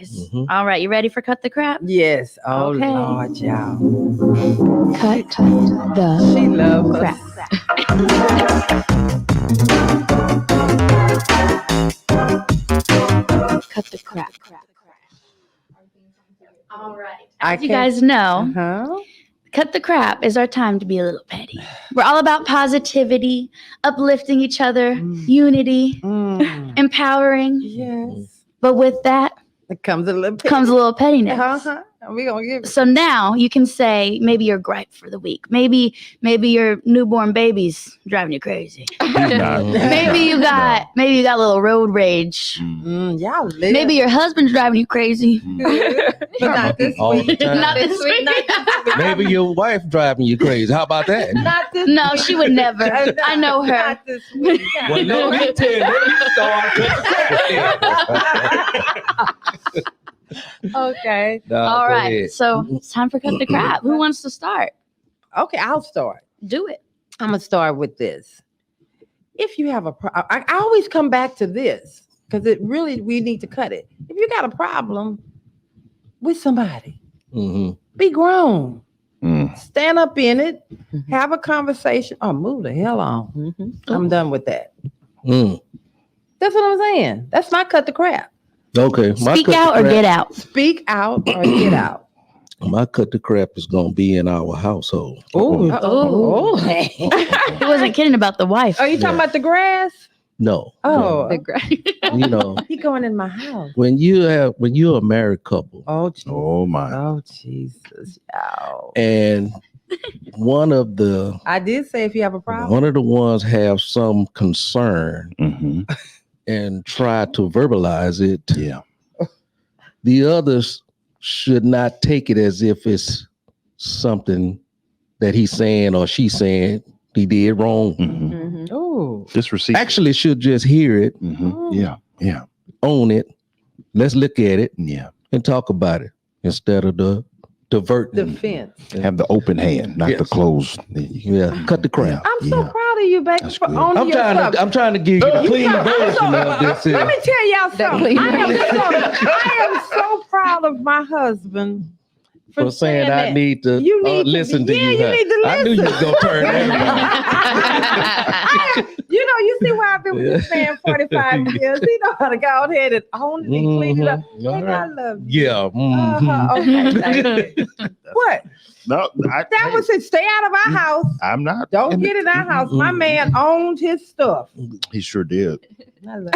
guys. All right, you ready for cut the crap? Yes. Oh, Okay. Lord, y'all. Cut the She loves crap. Cut the crap. All right. As you guys know, Cut the Crap is our time to be a little petty. We're all about positivity, uplifting each other, unity, empowering. Yes. But with that It comes a little pettiness. We gonna give it. So now you can say maybe your gripe for the week. Maybe your newborn baby's driving you crazy. maybe you got a little road rage. Y'all live. Maybe your husband's driving you crazy. But not this week. Not this week. Maybe your wife driving you crazy. How about that? Not this No, she would never. I know her. Not this week. Well, let me tell you, let me start. Okay. No, All go right. ahead. So it's time for Cut the Crap. Who wants to start? Okay, I'll start. Do it. I'm gonna start with this. If you have a problem, I always come back to this because we need to cut it. If you got a problem with somebody, be grown. Stand up in it, have a conversation, or move the hell on. I'm done with that. That's what I'm saying. That's my cut the crap. Okay. Speak out or get out. Speak out or get out. My cut the crap is going to be in our household. Oh. He wasn't kidding about the wife. Are you talking about the grass? No. Oh, The grass. You know, he going in my house. when you're a married couple, Oh, Jesus. Oh my. Oh, Jesus. Oh. and one of the I did say if you have a problem. one of the ones have some concern and try to verbalize it, Yeah. the others should not take it as if it's something that he's saying or she's saying he did wrong. Oh. Just receive. Actually, should just hear it, Yeah. Yeah. own it. Let's look at it Yeah. and talk about it instead of the diverting. Defense. Have the open hand, not the closed. Yeah, cut the crap. I'm so proud of you, baby, That's for good. owning your stuff. I'm trying to give you the clean version of this. Let me tell y'all something. I am so proud of my husband for saying I that. need to You need to- listen to yeah, you. you need to I knew you was gonna turn that. You see why I've been with this man 45 years. He know how to go ahead and own it and clean it up. All Baby, I right. love you. Yeah. Okay, thank you. What? No, That was it. Stay out of our house. I'm not. Don't get in our house. My man owned his stuff. He sure did. I love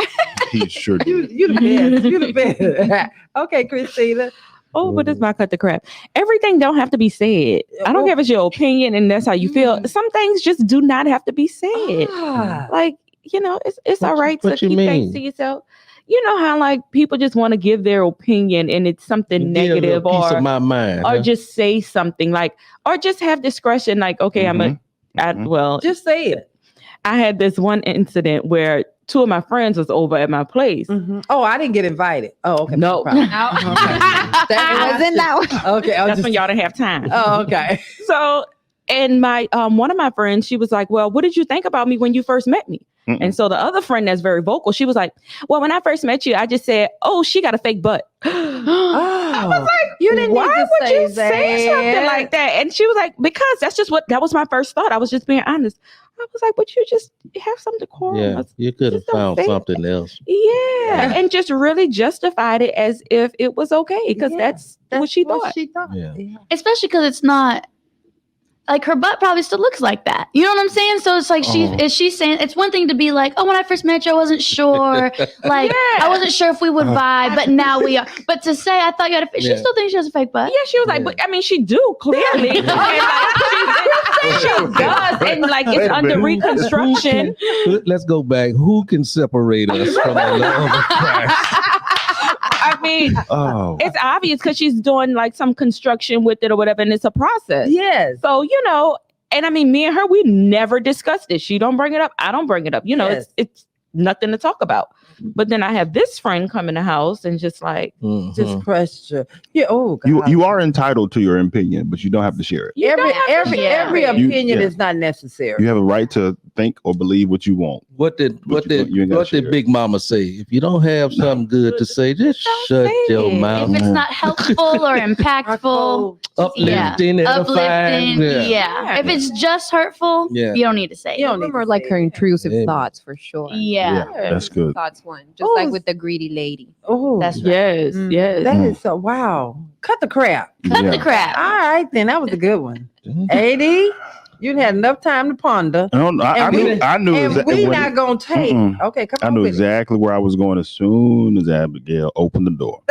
He sure you. did. You the best. You the best. Okay, Christina. Oh, but it's my cut the crap. Everything don't have to be said. I don't care if it's your opinion and that's how you feel. Some things just do not have to be said. Like, it's all right to keep things to yourself. You know how like people just want to give their opinion and it's something negative piece of my mind, or just say something like, or just have discretion. Like, okay, just say it. I had this one incident where two of my friends was over at my place. Oh, I didn't get invited. Oh, okay. No. That wasn't that. Okay. That's when y'all didn't have time. Oh, okay. So, and my one of my friends, she was like, well, what did you think about me when you first met me? And so the other friend that's very vocal, she was like, well, when I first met you, I just said, oh, she got a fake butt. I was like, you didn't why need to would you say something like that? And she was like, because that's just that was my first thought. I was just being honest. I was like, but you just have some decorum. Yeah, you could have found something else. Yeah, and just really justified it as if it was okay because that's what she thought. Yeah. Especially because it's not like her butt probably still looks like that. You know what I'm saying? So it's like she's saying it's one thing to be like, oh, when I first met you, I wasn't sure. Like I wasn't sure if we would vibe, but now we are. But to say I thought you had she still thinks she has a fake butt. Yeah, she was like, but I mean, she do clearly. And, like, she does, and like it's under reconstruction. Let's go back. Who can separate us from the love of Christ? I mean, it's obvious because she's doing like some construction with it or whatever, and it's a process. Yes. So, and I mean, me and her, we never discussed it. She don't bring it up. I don't bring it up. It's nothing to talk about. But then I have this friend come in the house and just like, just question. Yeah. Oh, God. You are entitled to your opinion, but you don't have to share it. Every opinion is not necessary. You have a right to think or believe what you want. What did share Big Mama say? If you don't have something good to say, just shut your mouth. If it's not helpful or impactful, uplifting, edifying. Yeah. If it's just hurtful, you don't need to say it. You don't need more like her intrusive thoughts for sure. Yeah. That's good. Thoughts one, just like with the greedy lady. Oh, That's right. yes. That is so wow. Cut the crap. Cut the crap. All right, then that was a good one. 80. You had enough time to ponder. I knew. And we're not gonna take. Okay, come on. I knew with exactly where I was going as soon as Abigail opened the door.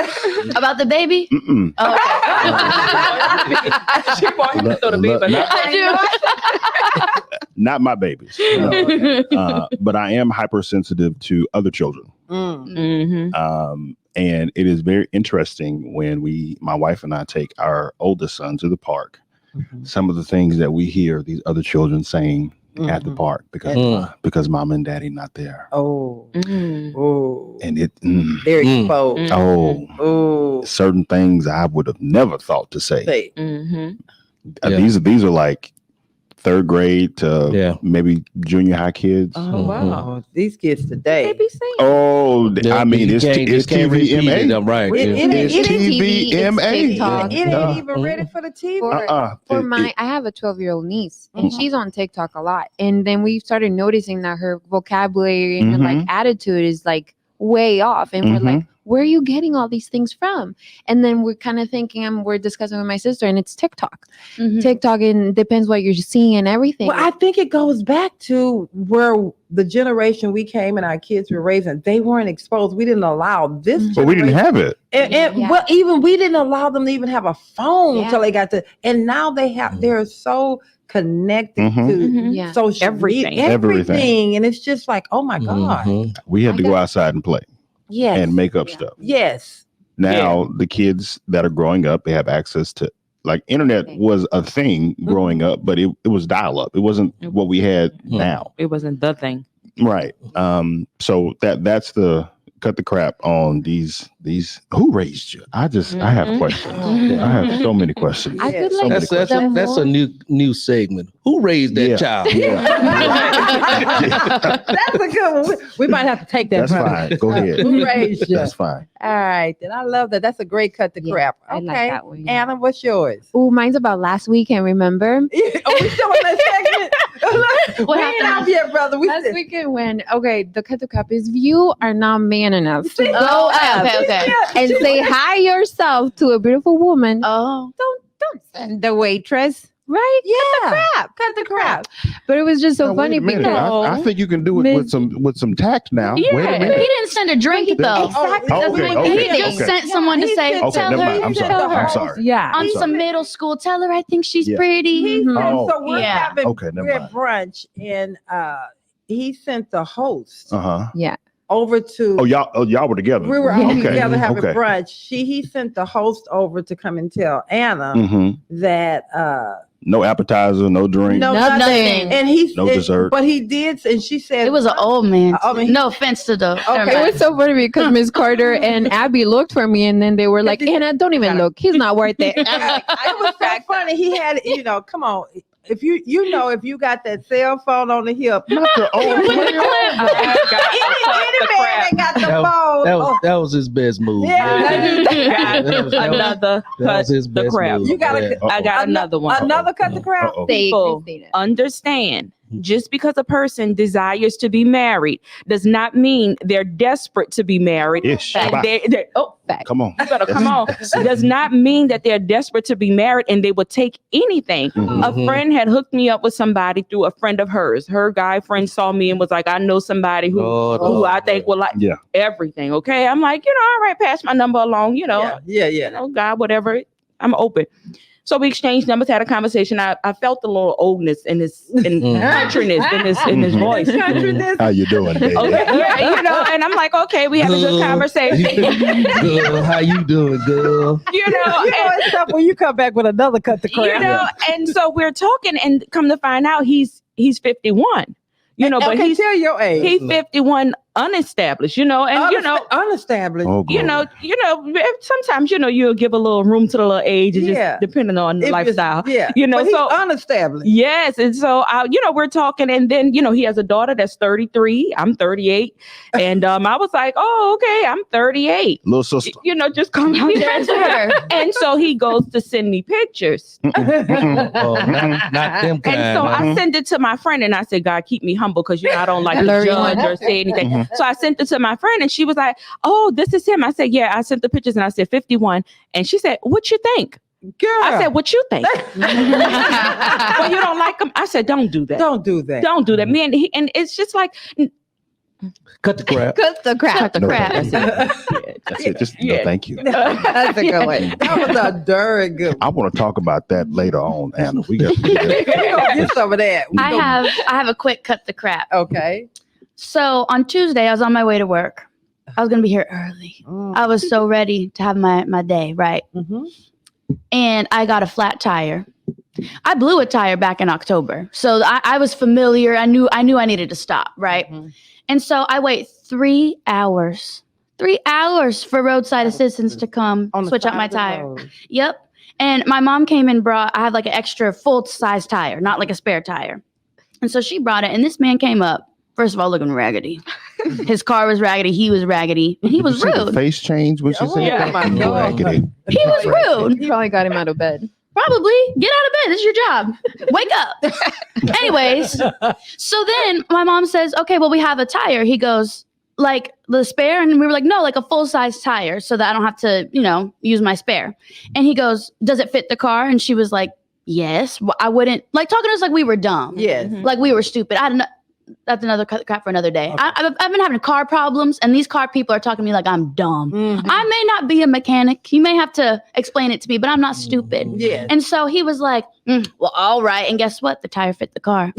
About the baby? Mm-mm. Oh, okay. She want him to throw the baby. I Not my babies. No. But I am hypersensitive to other children. And it is very interesting when my wife and I take our oldest son to the park. Some of the things that we hear these other children saying at the park because mom and daddy not there. And they're exposed. Certain things I would have never thought to say. These are like third grade to maybe junior high kids. Oh wow! These kids today. I mean, it's TVMA. Right? It's TVMA. It ain't even ready for the TV. I have a 12-year-old niece, and she's on TikTok a lot. And then we started noticing that her vocabulary and her like attitude is like way off, and we're like, where are you getting all these things from? And then we're kind of thinking, we're discussing with my sister, and it's TikTok. TikTok, and depends what you're seeing and everything. Well, I think it goes back to where the generation we came and our kids were raised in, they weren't exposed. We didn't allow this. But we didn't have it. Well, even we didn't allow them to even have a phone until they got to, and now they have, they're so connected to social everything. Everything. And it's just like, oh my God. We had to go outside and play. Yes. And make up stuff. Yes. Now the kids that are growing up, they have access to, like, internet was a thing growing up, but it was dial up. It wasn't what we had now. It wasn't the thing. Right. So that's the cut the crap on these. Who raised you? I have questions. I have so many questions. I feel like that's a new segment. Who raised that child? That's a good one. We might have to take that. That's fine. Go ahead. Who raised you? That's fine. All right, then I love that. That's a great cut the crap. Okay, I like that one. Anna, what's yours? Oh, mine's about last weekend. Remember? We still on that segment? What we ain't out yet, brother. Last weekend when the cut the crap is if you are not man enough to go up and say hi yourself to a beautiful woman. Oh, don't send the waitress. Right? Cut the crap. But it was just so Now, funny wait a minute. because I think you can do it with some tact now. Yeah. Wait a he minute. didn't send a drink though. Okay. He just sent someone to say, Okay, tell never her. mind. I'm sorry. I'm sorry. Yeah. On some middle school, tell her I think she's pretty. He sent, so we're Yeah. having Okay, never we're mind. at brunch, and he sent the host yeah. over to. Oh, y'all were together. We were all Okay, together having okay. brunch. He sent the host over to come and tell Anna that No appetizer, no drink. no Nothing. and he No dessert. but he did, and she said It was an old man. I mean, No offense to the. Okay. It was so funny because Miss Carter and Abby looked for me, and then they were like, Anna, don't even look. He's not worth it. I'm like, It was so funny. He had, come on. If if you got that cell phone on the hip, Not the old any man that got the phone. That was his best move. Another cut his the best crap. move. You gotta. I got another one. Another cut the crap. Say, People Christina. understand, just because a person desires to be married does not mean they're desperate to be married. Ish. And Bye. Come on. you better come on. Does not mean that they're desperate to be married and they will take anything. A friend had hooked me up with somebody through a friend of hers. Her guy friend saw me and was like, I know somebody who I think will like everything. Okay. I'm like, all right, pass my number along, Yeah. God, whatever. I'm open. So we exchanged numbers, had a conversation. I felt a little oldness in his countryness in his voice. How you doing, baby? Okay, and I'm like, okay, we had a good conversation. Girl, how you doing, girl? It's tough when you come back with another cut the crap. And so we're talking, and come to find out, he's 51. But tell your age. he's 51 unestablished, and unestablished. Oh, sometimes you'll give a little room to the little age, just depending on the lifestyle. But so he's unestablished. Yes, and so we're talking, and then he has a daughter that's 33. I'm 38, and I was like, oh, okay, I'm 38. Little sister, just come out there to her. And so he goes to send me pictures. Not them kind. And so I sent it to my friend, and I said, God, keep me humble, because I don't like to judge or say anything. So I sent it to my friend, and she was like, oh, this is him. I said, yeah. I sent the pictures, and I said 51, and she said, what you think? Girl. I said, what you think? Well, you don't like him? I said, don't do that. Don't do that. Don't do that. Man, and it's just like, cut the crap. Cut the crap. Cut the crap. That's it. Just no, thank you. That's a good one. That was a very good one. I want to talk about that later on, Anna. We got We're gonna get some of that. I have a quick cut the crap. Okay. So on Tuesday, I was on my way to work. I was gonna be here early. I was so ready to have my day, right? Mm-hmm. And I got a flat tire. I blew a tire back in October, so I was familiar. I knew I needed to stop, right? Mm-hmm. And so I wait 3 hours. 3 hours for roadside assistance to come switch out my tire. Yep. And my mom came and I have like an extra full size tire, not like a spare tire. And so she brought it, and this man came up, first of all, looking raggedy. His car was raggedy. He was raggedy. And he was See the rude. face change when she said yeah. that? Oh, Raggedy. He was rude. You probably got him out of bed. Probably. Get out of bed. This is your job. Wake up. Anyways, so then my mom says, okay, well, we have a tire. He goes, like the spare? And we were like, no, like a full-size tire so that I don't have to, use my spare. And he goes, does it fit the car? And she was like, yes. Well, I wouldn't, like talking to us like we were dumb. Yes. Like we were stupid. I don't know. That's another crap for another day. Okay. I've been having car problems, and these car people are talking to me like I'm dumb. Mm-hmm. I may not be a mechanic. You may have to explain it to me, but I'm not stupid. Yeah. And so he was like, well, all right. And guess what? The tire fit the car.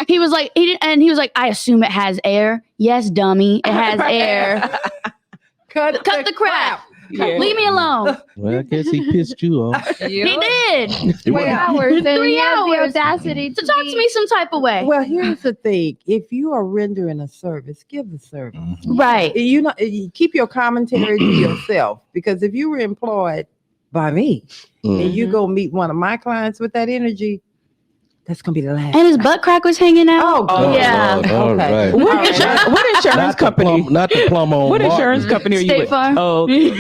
He was like, I assume it has air. Yes, dummy. It has air. Cut the crap. Yeah. Leave me alone. Well, I guess he pissed you off. He did. 3 hours. And 3 he has the hours. audacity To talk to me some type of way. Well, here's the thing. If you are rendering a service, give the service. Right. You keep your commentary to yourself, because if you were employed by me and you go meet one of my clients with that energy, that's gonna be the last. And his butt crack was hanging out. Oh, yeah. All right. What insurance company? Not the plumber on What Martin. insurance company are you State with? Farm. Oh, okay.